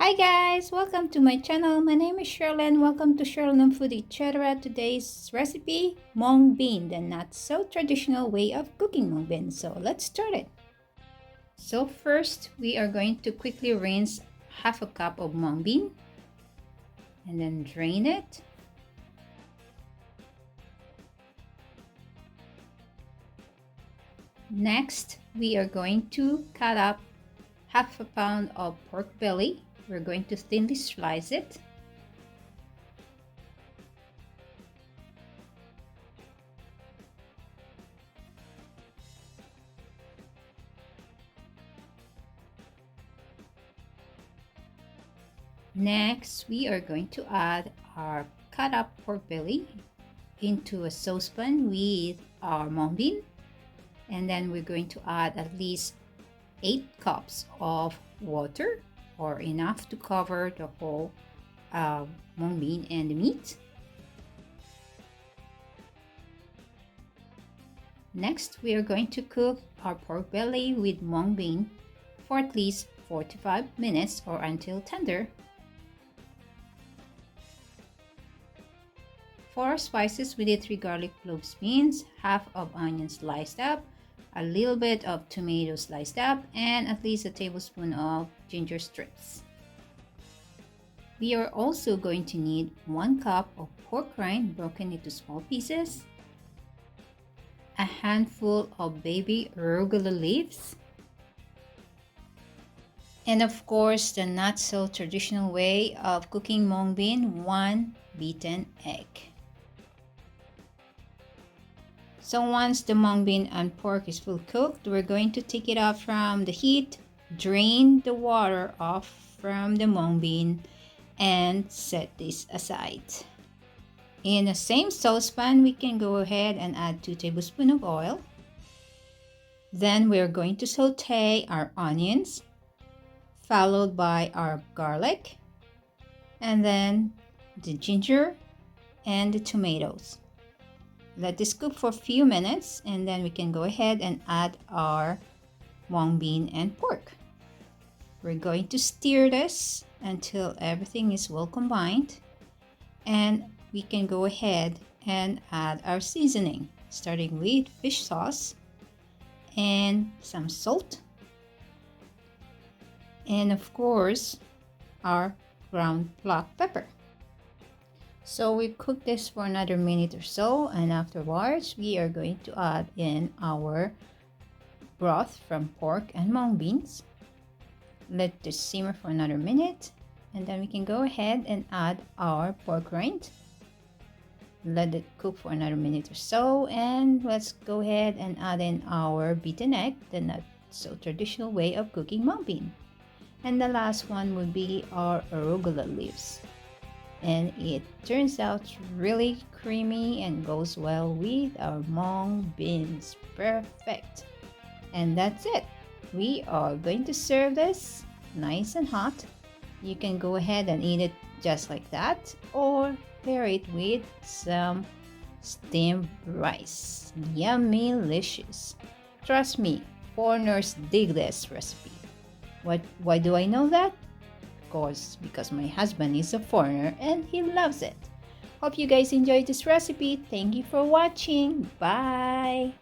Hi guys, welcome to my channel. My name is Sherlyn. Welcome to Sherlyn Food Etc. Today's recipe, mung bean, the not so traditional way of cooking mung bean. So let's start it. So first, we are going to quickly rinse half a cup of mung bean and then drain it. Next, we are going to cut up half a pound of pork belly. We're going to thinly slice it. Next, we are going to add our cut up pork belly into a saucepan with our mung bean. And then we're going to add at least 8 cups of water, or enough to cover the whole mung bean and the meat. Next, we are going to cook our pork belly with mung bean for at least 45 minutes or until tender. For our spices, we did 3 garlic cloves beans, half of onion sliced up, a little bit of tomato sliced up, and at least a tablespoon of ginger strips. We are also going to need 1 cup of pork rind broken into small pieces, a handful of baby arugula leaves, and of course the not so traditional way of cooking mung bean, 1 beaten egg. So once the mung bean and pork is full cooked, we're going to take it out from the heat, drain the water off from the mung bean, and set this aside. In the same saucepan, we can go ahead and add 2 tablespoons of oil. Then we're going to saute our onions, followed by our garlic, and then the ginger and the tomatoes. Let this cook for a few minutes, and then we can go ahead and add our mung bean and pork. We're going to stir this until everything is well combined, and we can go ahead and add our seasoning, starting with fish sauce and some salt, and of course our ground black pepper. So we cook this for another minute or so, and afterwards we are going to add in our broth from pork and mung beans. Let this simmer for another minute, and then we can go ahead and add our pork rind. Let it cook for another minute or so, and let's go ahead and add in our beaten egg, the not so traditional way of cooking mung bean. And the last one would be our arugula leaves. And it turns out really creamy and goes well with our mung beans. Perfect. And that's it. We are going to serve this nice and hot. You can go ahead and eat it just like that, or pair it with some steamed rice. Yummy delicious. Trust me, foreigners dig this recipe. Why do I know that? Course, because my husband is a foreigner and he loves it. Hope you guys enjoyed this recipe. Thank you for watching. Bye.